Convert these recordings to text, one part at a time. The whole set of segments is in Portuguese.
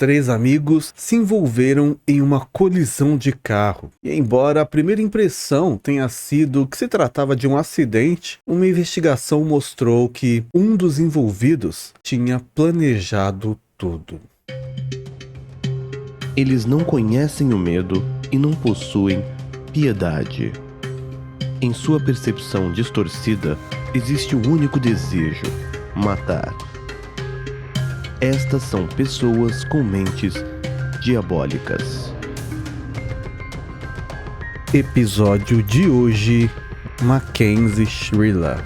três amigos se envolveram em uma colisão de carro. E embora a primeira impressão tenha sido que se tratava de um acidente, uma investigação mostrou que um dos envolvidos tinha planejado tudo. Eles não conhecem o medo e não possuem piedade. Em sua percepção distorcida, existe um único desejo: matar. Estas são pessoas com mentes diabólicas. Episódio de hoje: Mackenzie Shriller.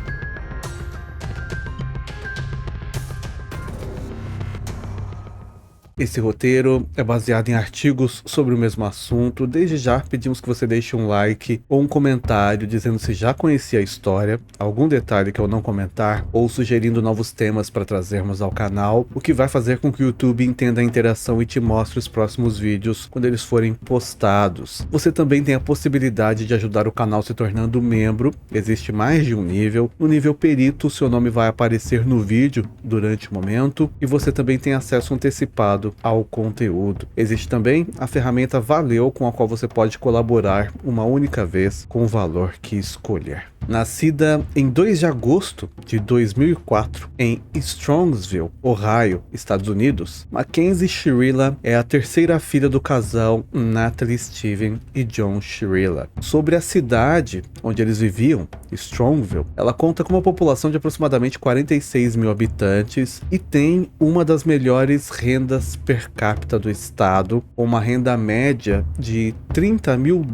Esse roteiro é baseado em artigos sobre o mesmo assunto. Desde já pedimos que você deixe um like ou um comentário dizendo se já conhecia a história, algum detalhe que eu não comentar, ou sugerindo novos temas para trazermos ao canal, o que vai fazer com que o YouTube entenda a interação e te mostre os próximos vídeos quando eles forem postados. Você também tem a possibilidade de ajudar o canal se tornando membro. Existe mais de um nível. No nível perito, o seu nome vai aparecer no vídeo durante o momento e você também tem acesso antecipado ao conteúdo. Existe também a ferramenta Valeu, com a qual você pode colaborar uma única vez com o valor que escolher. Nascida em 2 de agosto de 2004 em Strongsville, Ohio, Estados Unidos, Mackenzie Shriller é a terceira filha do casal Natalie Steven e John Shriller. Sobre a cidade onde eles viviam, Strongsville, ela conta com uma população de aproximadamente 46 mil habitantes e tem uma das melhores rendas per capita do estado, uma renda média de $30 mil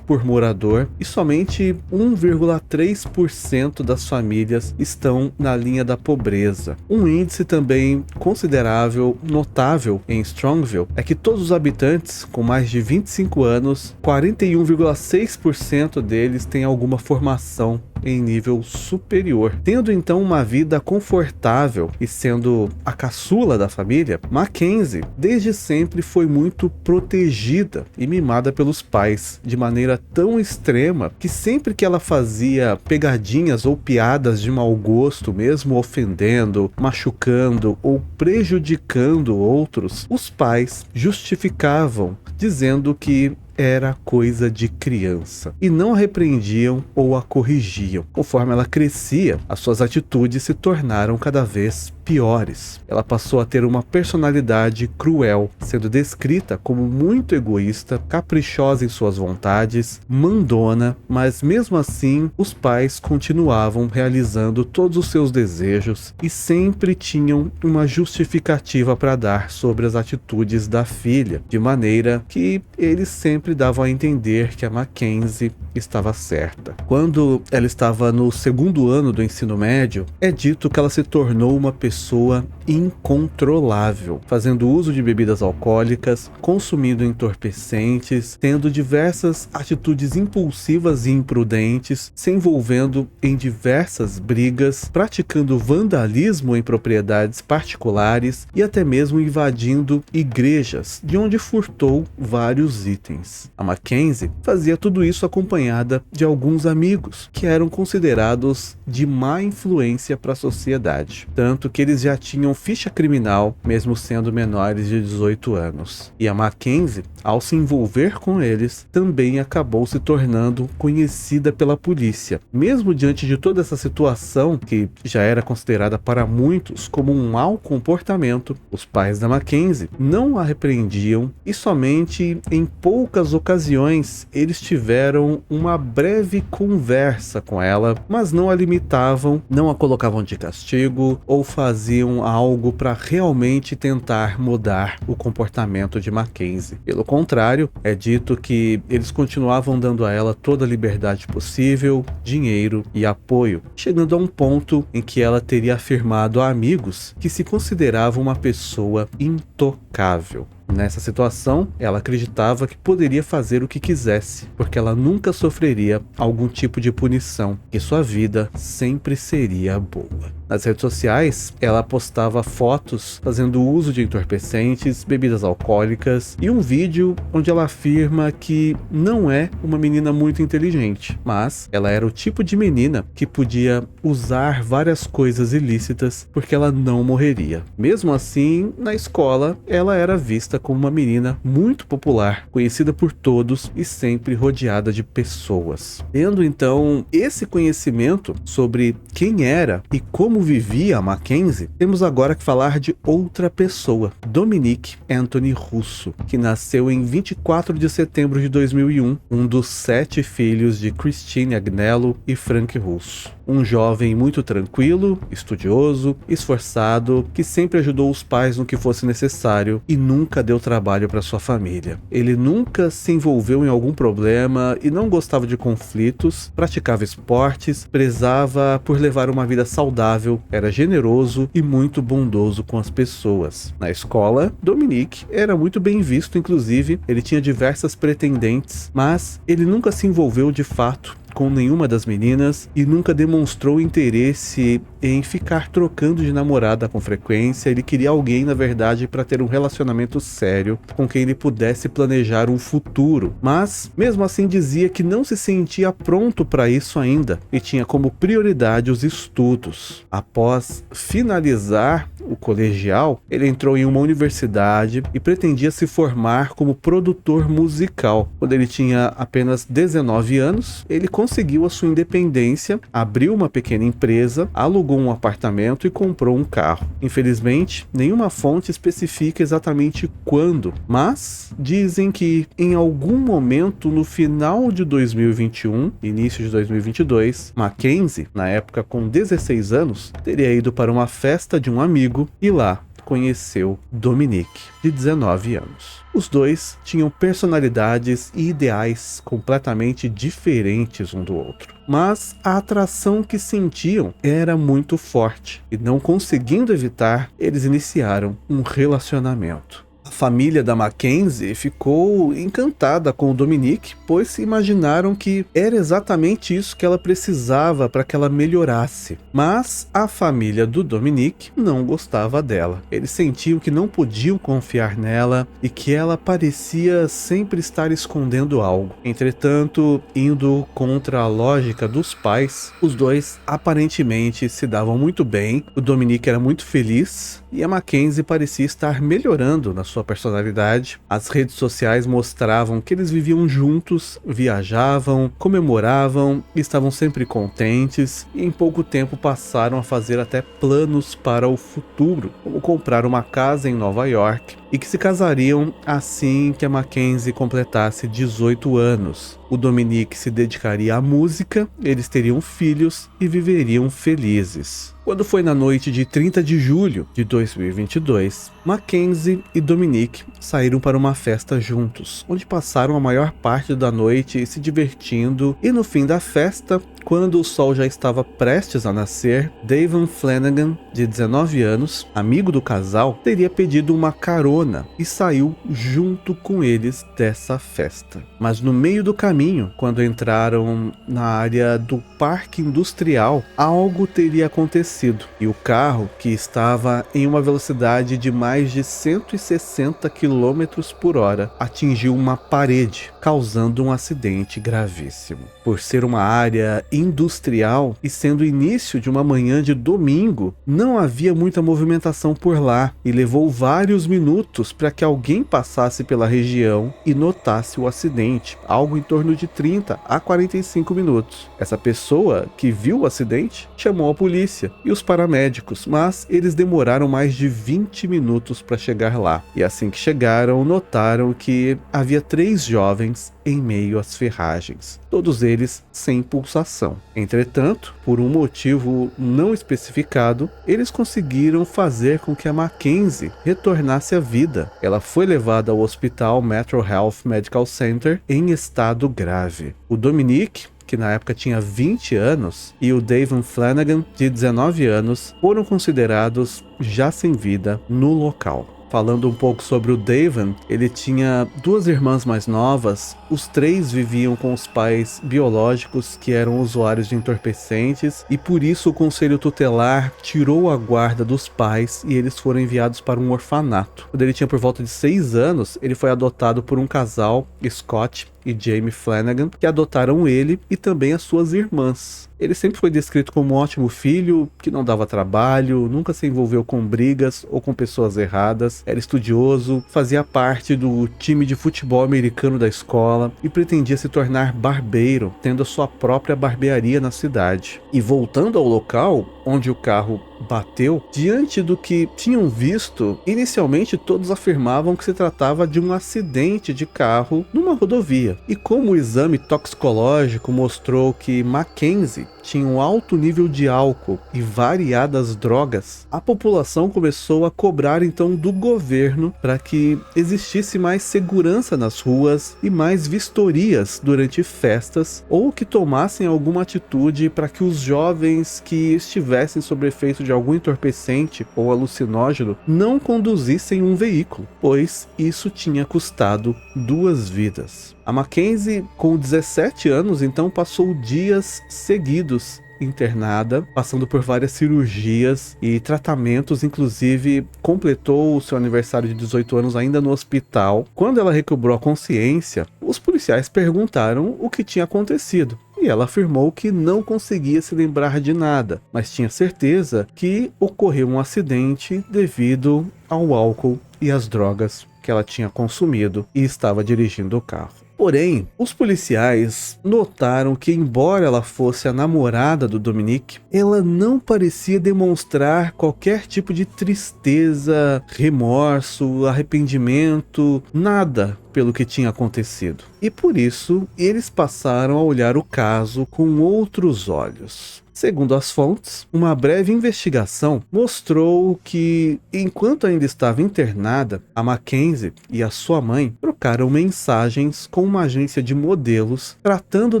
por morador, e somente 1,3% das famílias estão na linha da pobreza. Um índice também considerável, notável em Strongsville, é que todos os habitantes com mais de 25 anos, 41,6% deles têm alguma formação em nível superior. Tendo então uma vida confortável e sendo a caçula da família, Mackenzie desde sempre foi muito protegida e mimada pelos pais, de maneira tão extrema que sempre que ela fazia pegadinhas ou piadas de mau gosto, mesmo ofendendo, machucando ou prejudicando outros, os pais justificavam dizendo que era coisa de criança e não a repreendiam ou a corrigiam. Conforme ela crescia, as suas atitudes se tornaram cada vez piores. Ela passou a ter uma personalidade cruel, sendo descrita como muito egoísta, caprichosa em suas vontades, mandona, mas mesmo assim os pais continuavam realizando todos os seus desejos e sempre tinham uma justificativa para dar sobre as atitudes da filha, de maneira que eles sempre davam a entender que a Mackenzie estava certa. Quando ela estava no 2º ano do ensino médio, é dito que ela se tornou uma pessoa incontrolável, fazendo uso de bebidas alcoólicas, consumindo entorpecentes, tendo diversas atitudes impulsivas e imprudentes, se envolvendo em diversas brigas, praticando vandalismo em propriedades particulares e até mesmo invadindo igrejas, de onde furtou vários itens. A Mackenzie fazia tudo isso acompanhada de alguns amigos, que eram considerados de má influência para a sociedade, tanto que eles já tinham ficha criminal, mesmo sendo menores de 18 anos. E a Mackenzie, ao se envolver com eles, também acabou se tornando conhecida pela polícia. Mesmo diante de toda essa situação, que já era considerada para muitos como um mau comportamento, os pais da Mackenzie não a repreendiam e somente em poucas ocasiões eles tiveram uma breve conversa com ela, mas não a limitavam, não a colocavam de castigo ou faziam algo para realmente tentar mudar o comportamento de Mackenzie. Pelo contrário, é dito que eles continuavam dando a ela toda a liberdade possível, dinheiro e apoio, chegando a um ponto em que ela teria afirmado a amigos que se considerava uma pessoa intocável. Nessa situação, ela acreditava que poderia fazer o que quisesse, porque ela nunca sofreria algum tipo de punição, que sua vida sempre seria boa. Nas redes sociais, ela postava fotos fazendo uso de entorpecentes, bebidas alcoólicas e um vídeo onde ela afirma que não é uma menina muito inteligente, mas ela era o tipo de menina que podia usar várias coisas ilícitas porque ela não morreria. Mesmo assim, na escola, ela era vista como uma menina muito popular, conhecida por todos e sempre rodeada de pessoas. Tendo então esse conhecimento sobre quem era e como vivia a Mackenzie, temos agora que falar de outra pessoa, Dominique Anthony Russo, que nasceu em 24 de setembro de 2001, um dos 7 filhos de Christine Agnello e Frank Russo. Um jovem muito tranquilo, estudioso, esforçado, que sempre ajudou os pais no que fosse necessário e nunca deu trabalho para sua família. Ele nunca se envolveu em algum problema e não gostava de conflitos, praticava esportes, prezava por levar uma vida saudável, era generoso e muito bondoso com as pessoas. Na escola, Dominique era muito bem visto, inclusive ele tinha diversas pretendentes, mas ele nunca se envolveu de fato com nenhuma das meninas e nunca demonstrou interesse em ficar trocando de namorada com frequência. Ele queria alguém, na verdade, para ter um relacionamento sério com quem ele pudesse planejar um futuro, mas mesmo assim dizia que não se sentia pronto para isso ainda e tinha como prioridade os estudos. Após finalizar o colegial, ele entrou em uma universidade e pretendia se formar como produtor musical. Quando ele tinha apenas 19 anos, ele conseguiu a sua independência, abriu uma pequena empresa, alugou um apartamento e comprou um carro. Infelizmente, nenhuma fonte especifica exatamente quando, mas dizem que em algum momento no final de 2021, início de 2022, Mackenzie, na época com 16 anos, teria ido para uma festa de um amigo e lá conheceu Dominique, de 19 anos. Os dois tinham personalidades e ideais completamente diferentes um do outro, mas a atração que sentiam era muito forte e, não conseguindo evitar, eles iniciaram um relacionamento. A família da Mackenzie ficou encantada com o Dominique, pois imaginaram que era exatamente isso que ela precisava para que ela melhorasse. Mas a família do Dominique não gostava dela. Eles sentiam que não podiam confiar nela e que ela parecia sempre estar escondendo algo. Entretanto, indo contra a lógica dos pais, os dois aparentemente se davam muito bem. O Dominique era muito feliz e a Mackenzie parecia estar melhorando na sua personalidade. As redes sociais mostravam que eles viviam juntos, viajavam, comemoravam, estavam sempre contentes e em pouco tempo passaram a fazer até planos para o futuro, como comprar uma casa em Nova York e que se casariam assim que a Mackenzie completasse 18 anos. O Dominique se dedicaria à música, eles teriam filhos e viveriam felizes. Quando foi na noite de 30 de julho de 2022, Mackenzie e Dominique saíram para uma festa juntos, onde passaram a maior parte da noite se divertindo, e no fim da festa, quando o sol já estava prestes a nascer, Davon Flanagan, de 19 anos, amigo do casal, teria pedido uma carona e saiu junto com eles dessa festa. Mas no meio do caminho, quando entraram na área do parque industrial, algo teria acontecido e o carro, que estava em uma velocidade de mais de 160 km por hora, atingiu uma parede, causando um acidente gravíssimo. Por ser uma área industrial e sendo o início de uma manhã de domingo, não havia muita movimentação por lá e levou vários minutos para que alguém passasse pela região e notasse o acidente, algo em torno de 30 a 45 minutos. Essa pessoa que viu o acidente chamou a polícia e os paramédicos, mas eles demoraram mais de 20 minutos para chegar lá. E assim que chegaram, notaram que havia 3 jovens em meio às ferragens, todos eles sem pulsação. Entretanto, por um motivo não especificado, eles conseguiram fazer com que a Mackenzie retornasse à vida. Ela foi levada ao hospital Metro Health Medical Center em estado grave. O Dominique, que na época tinha 20 anos, e o Davon Flanagan, de 19 anos, foram considerados já sem vida no local. Falando um pouco sobre o Davan, ele tinha 2 irmãs mais novas. Os 3 viviam com os pais biológicos que eram usuários de entorpecentes e por isso o conselho tutelar tirou a guarda dos pais e eles foram enviados para um orfanato. Quando ele tinha por volta de 6 anos, ele foi adotado por um casal, Scott e Jamie Flanagan, que adotaram ele e também as suas irmãs. Ele sempre foi descrito como um ótimo filho, que não dava trabalho, nunca se envolveu com brigas ou com pessoas erradas, era estudioso, fazia parte do time de futebol americano da escola e pretendia se tornar barbeiro, tendo a sua própria barbearia na cidade. E voltando ao local onde o carro bateu, diante do que tinham visto, inicialmente todos afirmavam que se tratava de um acidente de carro numa rodovia. E como o exame toxicológico mostrou que Mackenzie tinha um alto nível de álcool e variadas drogas, a população começou a cobrar então do governo para que existisse mais segurança nas ruas e mais vistorias durante festas, ou que tomassem alguma atitude para que os jovens que estivessem sob efeito de algum entorpecente ou alucinógeno não conduzissem um veículo, pois isso tinha custado 2 vidas. A Mackenzie, com 17 anos, então passou dias seguidos internada, passando por várias cirurgias e tratamentos, inclusive completou o seu aniversário de 18 anos ainda no hospital. Quando ela recobrou a consciência, os policiais perguntaram o que tinha acontecido. E ela afirmou que não conseguia se lembrar de nada, mas tinha certeza que ocorreu um acidente devido ao álcool e às drogas que ela tinha consumido e estava dirigindo o carro. Porém, os policiais notaram que, embora ela fosse a namorada do Dominic, ela não parecia demonstrar qualquer tipo de tristeza, remorso, arrependimento, nada pelo que tinha acontecido. E por isso, eles passaram a olhar o caso com outros olhos. Segundo as fontes, uma breve investigação mostrou que, enquanto ainda estava internada, a Mackenzie e a sua mãe trocaram mensagens com uma agência de modelos tratando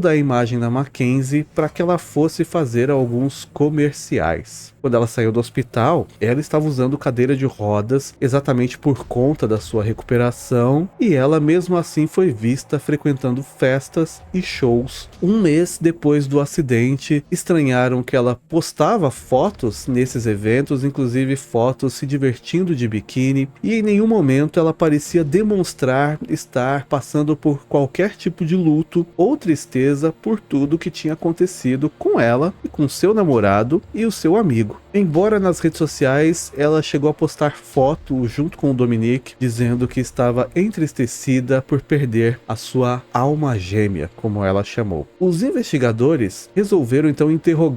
da imagem da Mackenzie para que ela fosse fazer alguns comerciais. Quando ela saiu do hospital, ela estava usando cadeira de rodas exatamente por conta da sua recuperação e ela mesmo assim foi vista frequentando festas e shows. Um mês depois do acidente, estranharam que ela postava fotos nesses eventos, inclusive fotos se divertindo de biquíni, e em nenhum momento ela parecia demonstrar estar passando por qualquer tipo de luto ou tristeza por tudo que tinha acontecido com ela e com seu namorado e o seu amigo. Embora nas redes sociais ela chegou a postar foto junto com o Dominic, dizendo que estava entristecida por perder a sua alma gêmea, como ela chamou. Os investigadores resolveram então interrogar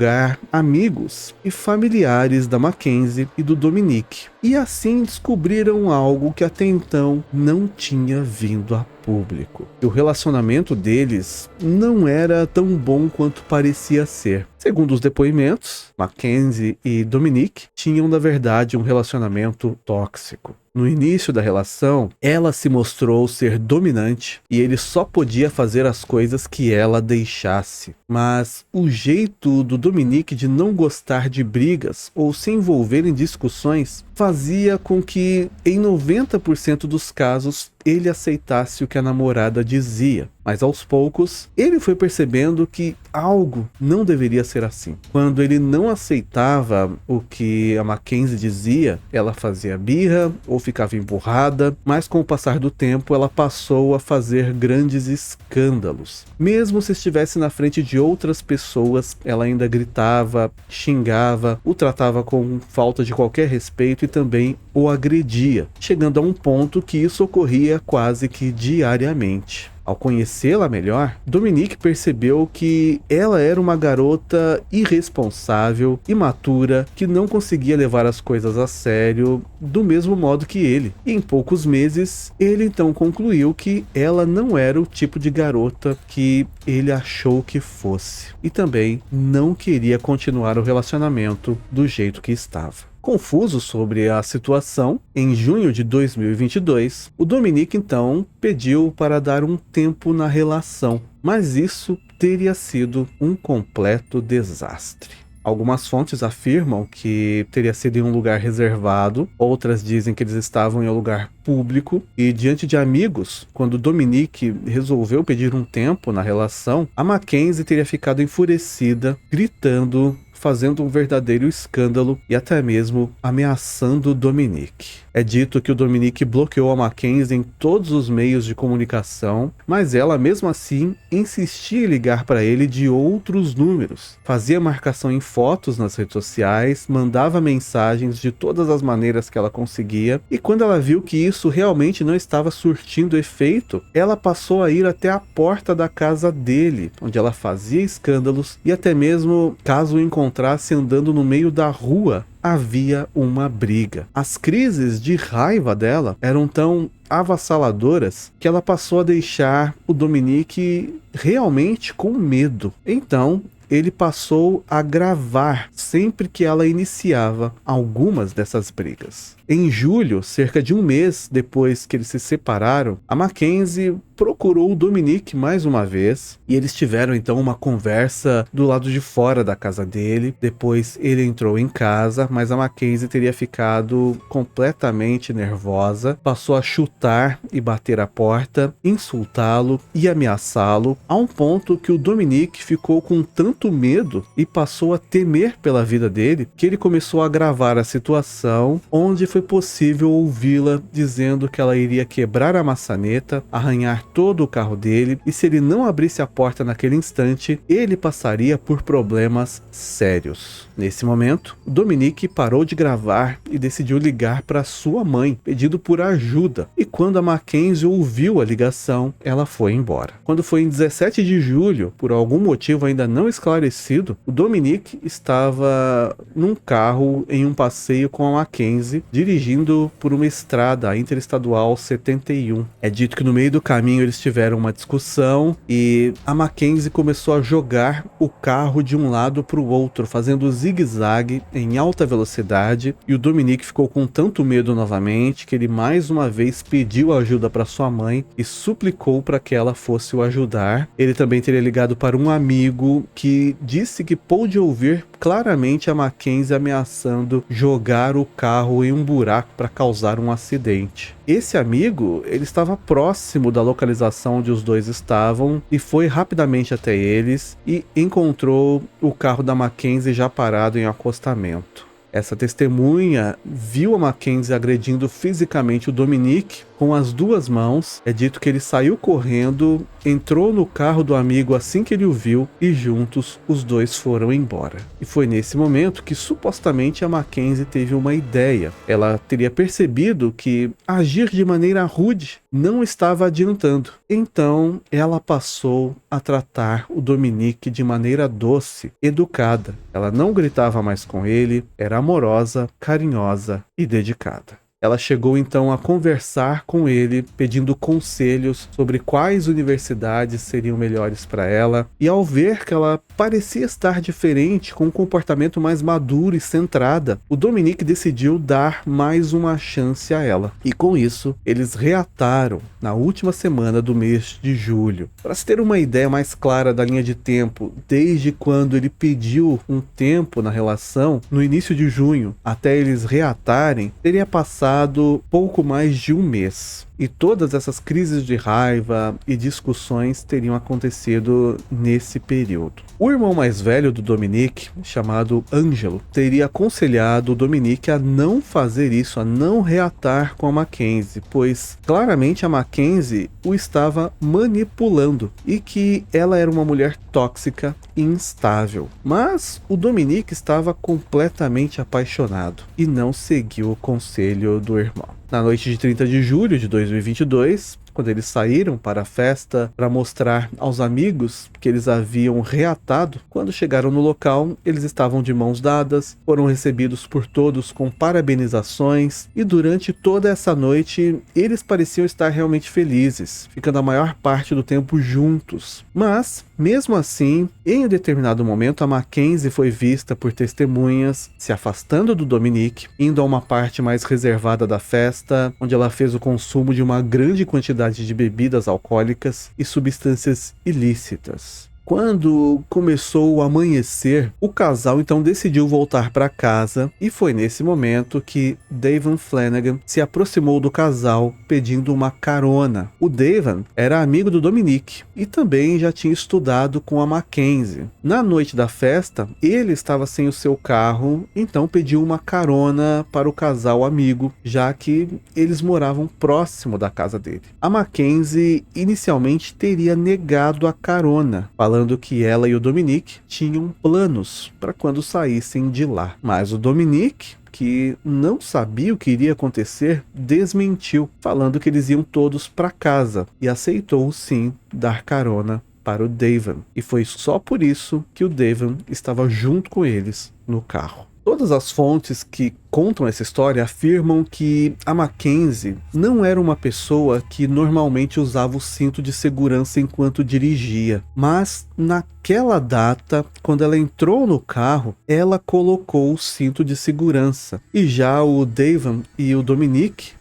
amigos e familiares da Mackenzie e do Dominic, e assim descobriram algo que até então não tinha vindo a público. O relacionamento deles não era tão bom quanto parecia ser. Segundo os depoimentos, Mackenzie e Dominic tinham, na verdade, um relacionamento tóxico. No início da relação, ela se mostrou ser dominante e ele só podia fazer as coisas que ela deixasse. Mas o jeito do Dominic de não gostar de brigas ou se envolver em discussões fazia com que, em 90% dos casos, ele aceitasse o que a namorada dizia. Mas aos poucos, ele foi percebendo que algo não deveria ser assim. Quando ele não aceitava o que a Mackenzie dizia, ela fazia birra ou ficava emburrada, mas com o passar do tempo ela passou a fazer grandes escândalos. Mesmo se estivesse na frente de outras pessoas, ela ainda gritava, xingava, o tratava com falta de qualquer respeito e também o agredia, chegando a um ponto que isso ocorria quase que diariamente. Ao conhecê-la melhor, Dominic percebeu que ela era uma garota irresponsável, imatura, que não conseguia levar as coisas a sério do mesmo modo que ele. E em poucos meses, ele então concluiu que ela não era o tipo de garota que ele achou que fosse. E também não queria continuar o relacionamento do jeito que estava. Confuso sobre a situação, em junho de 2022, o Dominic então pediu para dar um tempo na relação, mas isso teria sido um completo desastre. Algumas fontes afirmam que teria sido em um lugar reservado, outras dizem que eles estavam em um lugar público, e diante de amigos, quando Dominique resolveu pedir um tempo na relação, a Mackenzie teria ficado enfurecida, gritando, fazendo um verdadeiro escândalo e até mesmo ameaçando Dominique. É dito que o Dominique bloqueou a Mackenzie em todos os meios de comunicação, mas ela mesmo assim insistia em ligar para ele de outros números. Fazia marcação em fotos nas redes sociais, mandava mensagens de todas as maneiras que ela conseguia, e quando ela viu que isso realmente não estava surtindo efeito, ela passou a ir até a porta da casa dele, onde ela fazia escândalos e até mesmo, caso o encontrasse andando no meio da rua, havia uma briga. As crises de raiva dela eram tão avassaladoras que ela passou a deixar o Dominique realmente com medo. Então, ele passou a gravar sempre que ela iniciava algumas dessas brigas. Em julho, cerca de um mês depois que eles se separaram, a Mackenzie procurou o Dominique mais uma vez e eles tiveram então uma conversa do lado de fora da casa dele. Depois ele entrou em casa, mas a Mackenzie teria ficado completamente nervosa, passou a chutar e bater a porta, insultá-lo e ameaçá-lo, a um ponto que o Dominique ficou com tanto medo e passou a temer pela vida dele que ele começou a gravar a situação, onde foi possível ouvi-la dizendo que ela iria quebrar a maçaneta, arranhar todo o carro dele, e se ele não abrisse a porta naquele instante, ele passaria por problemas sérios. Nesse momento, Dominique parou de gravar e decidiu ligar para sua mãe, pedindo por ajuda, e quando a Mackenzie ouviu a ligação, ela foi embora. Quando foi em 17 de julho, por algum motivo ainda não esclarecido, o Dominique estava num carro em um passeio com a Mackenzie, dirigindo por uma estrada, a Interestadual 71. É dito que no meio do caminho eles tiveram uma discussão e a Mackenzie começou a jogar o carro de um lado para o outro, fazendo zigue-zague em alta velocidade, e o Dominique ficou com tanto medo novamente que ele mais uma vez pediu ajuda para sua mãe e suplicou para que ela fosse o ajudar. Ele também teria ligado para um amigo que disse que pôde ouvir claramente a Mackenzie ameaçando jogar o carro em um buraco para causar um acidente. Esse amigo, ele estava próximo da localização onde os dois estavam e foi rapidamente até eles e encontrou o carro da Mackenzie já parado em acostamento. Essa testemunha viu a Mackenzie agredindo fisicamente o Dominique com as duas mãos. É dito que ele saiu correndo, entrou no carro do amigo assim que ele o viu e juntos os dois foram embora. E foi nesse momento que supostamente a Mackenzie teve uma ideia. Ela teria percebido que agir de maneira rude não estava adiantando. Então ela passou a tratar o Dominique de maneira doce, educada. Ela não gritava mais com ele, era amorosa, carinhosa e dedicada. Ela chegou então a conversar com ele, pedindo conselhos sobre quais universidades seriam melhores para ela, e ao ver que ela parecia estar diferente, com um comportamento mais maduro e centrada, o Dominique decidiu dar mais uma chance a ela. E com isso, eles reataram na última semana do mês de julho. Para se ter uma ideia mais clara da linha de tempo, desde quando ele pediu um tempo na relação, no início de junho, até eles reatarem, teria passado pouco mais de um mês. E todas essas crises de raiva e discussões teriam acontecido nesse período. O irmão mais velho do Dominique, chamado Ângelo, teria aconselhado o Dominique a não fazer isso, a não reatar com a Mackenzie, pois claramente a Mackenzie o estava manipulando e que ela era uma mulher tóxica e instável. Mas o Dominique estava completamente apaixonado e não seguiu o conselho do irmão. Na noite de 30 de julho de 2022, quando eles saíram para a festa para mostrar aos amigos que eles haviam reatado, quando chegaram no local, eles estavam de mãos dadas, foram recebidos por todos com parabenizações, e durante toda essa noite eles pareciam estar realmente felizes, ficando a maior parte do tempo juntos. Mas, mesmo assim, em um determinado momento, a Mackenzie foi vista por testemunhas se afastando do Dominique, indo a uma parte mais reservada da festa, onde ela fez o consumo de uma grande quantidade de bebidas alcoólicas e substâncias ilícitas. Quando começou o amanhecer, o casal então decidiu voltar para casa e foi nesse momento que Davan Flanagan se aproximou do casal pedindo uma carona. O Davan era amigo do Dominic e também já tinha estudado com a Mackenzie. Na noite da festa, ele estava sem o seu carro, então pediu uma carona para o casal amigo, já que eles moravam próximo da casa dele. A Mackenzie inicialmente teria negado a carona, falando que ela e o Dominic tinham planos para quando saíssem de lá. Mas o Dominic, que não sabia o que iria acontecer, desmentiu, falando que eles iam todos para casa e aceitou sim dar carona para o Davan. E foi só por isso que o Davan estava junto com eles no carro. Todas as fontes que contam essa história afirmam que a Mackenzie não era uma pessoa que normalmente usava o cinto de segurança enquanto dirigia, mas naquela data, quando ela entrou no carro, ela colocou o cinto de segurança. E já o Davan e o Dominic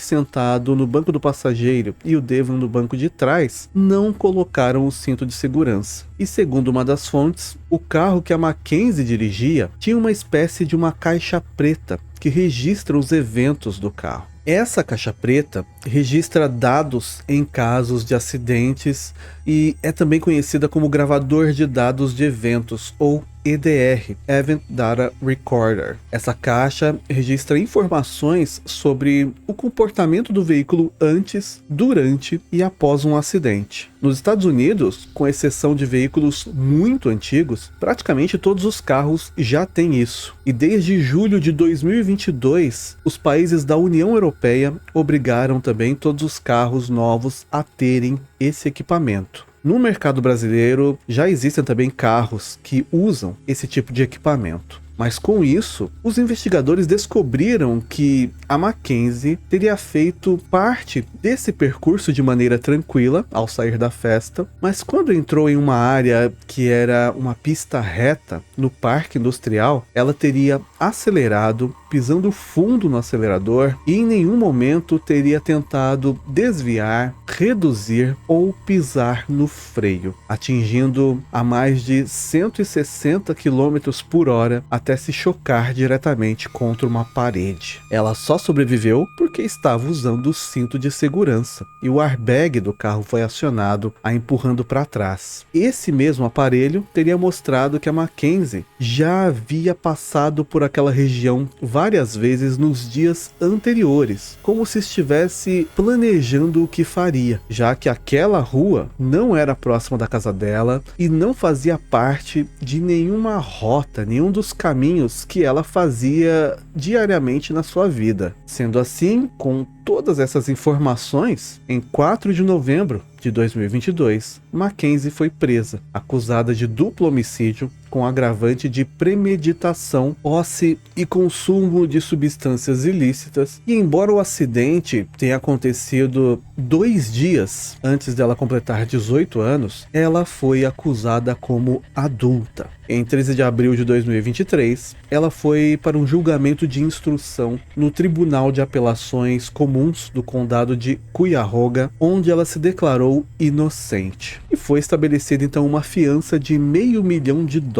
sentado no banco do passageiro e o Davan no banco de trás, não colocaram o cinto de segurança. E segundo uma das fontes, o carro que a Mackenzie dirigia tinha uma espécie de uma caixa preta que registra os eventos do carro. Essa caixa preta registra dados em casos de acidentes e é também conhecida como gravador de dados de eventos, ou EDR, Event Data Recorder. Essa caixa registra informações sobre o comportamento do veículo antes, durante e após um acidente. Nos Estados Unidos, com exceção de veículos muito antigos, praticamente todos os carros já têm isso. E desde julho de 2022, os países da União Europeia obrigaram também todos os carros novos a terem esse equipamento. No mercado brasileiro, já existem também carros que usam esse tipo de equipamento. Mas com isso, os investigadores descobriram que a Mackenzie teria feito parte desse percurso de maneira tranquila ao sair da festa, mas quando entrou em uma área que era uma pista reta no parque industrial, ela teria acelerado, pisando fundo no acelerador, e em nenhum momento teria tentado desviar, reduzir ou pisar no freio, atingindo a mais de 160 km por hora até se chocar diretamente contra uma parede. Ela só sobreviveu porque estava usando o cinto de segurança e o airbag do carro foi acionado, a empurrando para trás. Esse mesmo aparelho teria mostrado que a Mackenzie já havia passado por aquela região várias vezes nos dias anteriores, como se estivesse planejando o que faria, já que aquela rua não era próxima da casa dela e não fazia parte de nenhuma rota, nenhum dos caminhos que ela fazia diariamente na sua vida. Sendo assim, com todas essas informações, em 4 de novembro de 2022, Mackenzie foi presa, acusada de duplo homicídio com agravante de premeditação, posse e consumo de substâncias ilícitas. E embora o acidente tenha acontecido 2 dias antes dela completar 18 anos, ela foi acusada como adulta. Em 13 de abril de 2023, ela foi para um julgamento de instrução no Tribunal de Apelações Comuns do Condado de Cuyahoga, onde ela se declarou inocente. E foi estabelecida então uma fiança de $500 mil.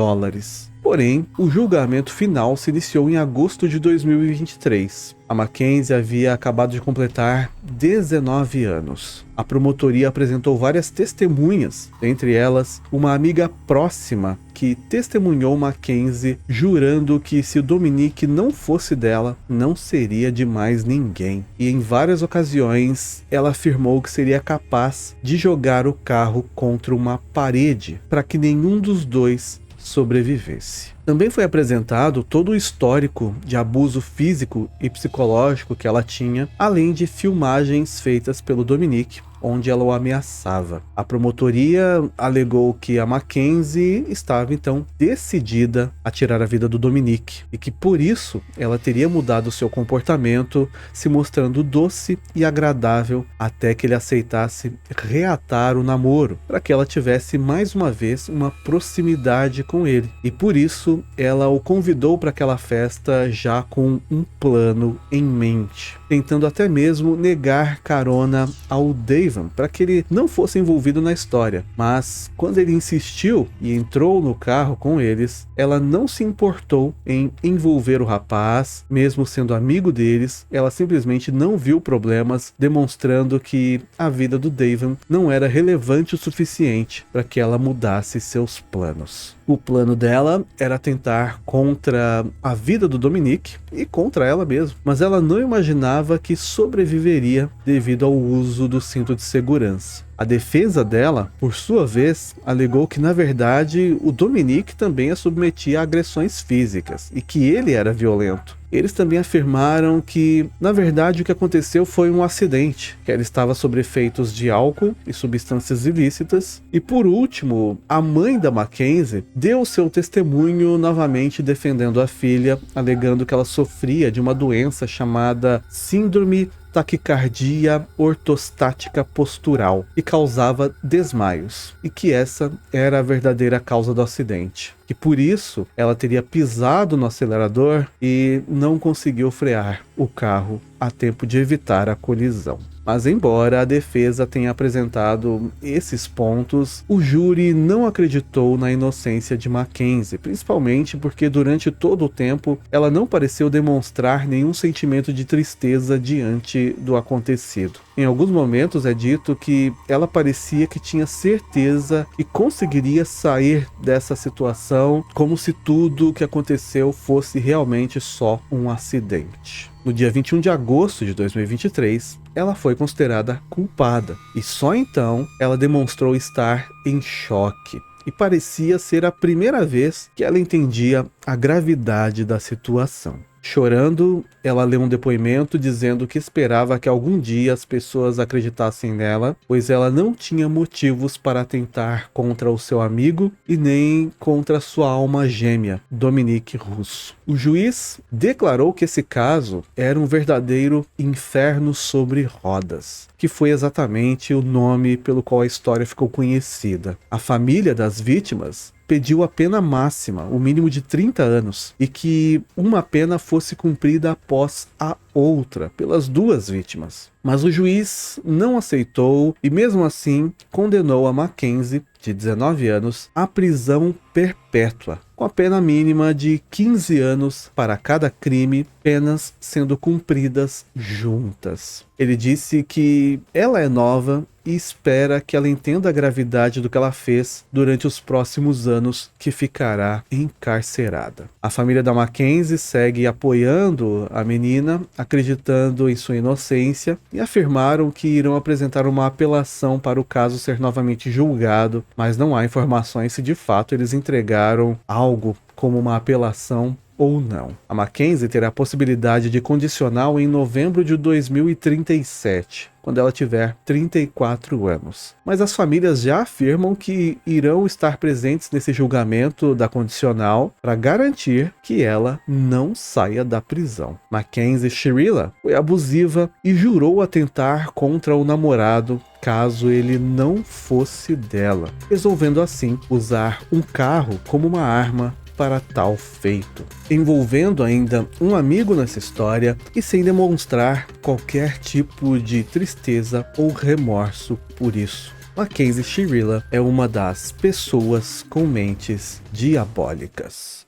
Porém, o julgamento final se iniciou em agosto de 2023. A Mackenzie havia acabado de completar 19 anos. A promotoria apresentou várias testemunhas, entre elas uma amiga próxima que testemunhou Mackenzie, jurando que se o Dominic não fosse dela, não seria de mais ninguém. E em várias ocasiões, ela afirmou que seria capaz de jogar o carro contra uma parede para que nenhum dos dois sobrevivesse. Também foi apresentado todo o histórico de abuso físico e psicológico que ela tinha, além de filmagens feitas pelo Dominic, onde ela o ameaçava. A promotoria alegou que a Mackenzie estava então decidida a tirar a vida do Dominic e que por isso ela teria mudado seu comportamento, se mostrando doce e agradável até que ele aceitasse reatar o namoro, para que ela tivesse mais uma vez uma proximidade com ele. E por isso ela o convidou para aquela festa já com um plano em mente, tentando até mesmo negar carona ao Davan, Davan para que ele não fosse envolvido na história, mas quando ele insistiu e entrou no carro com eles, ela não se importou em envolver o rapaz, mesmo sendo amigo deles. Ela simplesmente não viu problemas, demonstrando que a vida do Davan não era relevante o suficiente para que ela mudasse seus planos. O plano dela era tentar contra a vida do Dominic e contra ela mesma, mas ela não imaginava que sobreviveria devido ao uso do cinto de segurança. A defesa dela, por sua vez, alegou que na verdade o Dominic também a submetia a agressões físicas e que ele era violento. Eles também afirmaram que, na verdade, o que aconteceu foi um acidente, que ela estava sob efeitos de álcool e substâncias ilícitas. E por último, a mãe da Mackenzie deu seu testemunho novamente defendendo a filha, alegando que ela sofria de uma doença chamada síndrome taquicardia ortostática postural e causava desmaios, e que essa era a verdadeira causa do acidente, que por isso ela teria pisado no acelerador e não conseguiu frear o carro a tempo de evitar a colisão. Mas embora a defesa tenha apresentado esses pontos, o júri não acreditou na inocência de Mackenzie, principalmente porque durante todo o tempo ela não pareceu demonstrar nenhum sentimento de tristeza diante do acontecido. Em alguns momentos é dito que ela parecia que tinha certeza que conseguiria sair dessa situação, como se tudo o que aconteceu fosse realmente só um acidente. No dia 21 de agosto de 2023, ela foi considerada culpada e só então ela demonstrou estar em choque. E parecia ser a primeira vez que ela entendia a gravidade da situação. Chorando, ela leu um depoimento dizendo que esperava que algum dia as pessoas acreditassem nela, pois ela não tinha motivos para atentar contra o seu amigo e nem contra sua alma gêmea, Dominic Russo. O juiz declarou que esse caso era um verdadeiro inferno sobre rodas, que foi exatamente o nome pelo qual a história ficou conhecida. A família das vítimas pediu a pena máxima, o mínimo de 30 anos, e que uma pena fosse cumprida após a outra, pelas duas vítimas. Mas o juiz não aceitou e mesmo assim condenou a Mackenzie, de 19 anos, à prisão perpétua, com a pena mínima de 15 anos para cada crime, penas sendo cumpridas juntas. Ele disse que ela é nova e espera que ela entenda a gravidade do que ela fez durante os próximos anos que ficará encarcerada. A família da Mackenzie segue apoiando a menina, acreditando em sua inocência, e afirmaram que irão apresentar uma apelação para o caso ser novamente julgado, mas não há informações se de fato eles entregaram algo como uma apelação ou não. A Mackenzie terá a possibilidade de condicional em novembro de 2037, quando ela tiver 34 anos. Mas as famílias já afirmam que irão estar presentes nesse julgamento da condicional para garantir que ela não saia da prisão. Mackenzie Shirilla foi abusiva e jurou atentar contra o namorado caso ele não fosse dela, resolvendo assim usar um carro como uma arma para tal feito, envolvendo ainda um amigo nessa história e sem demonstrar qualquer tipo de tristeza ou remorso por isso. Mackenzie Shirilla é uma das pessoas com mentes diabólicas.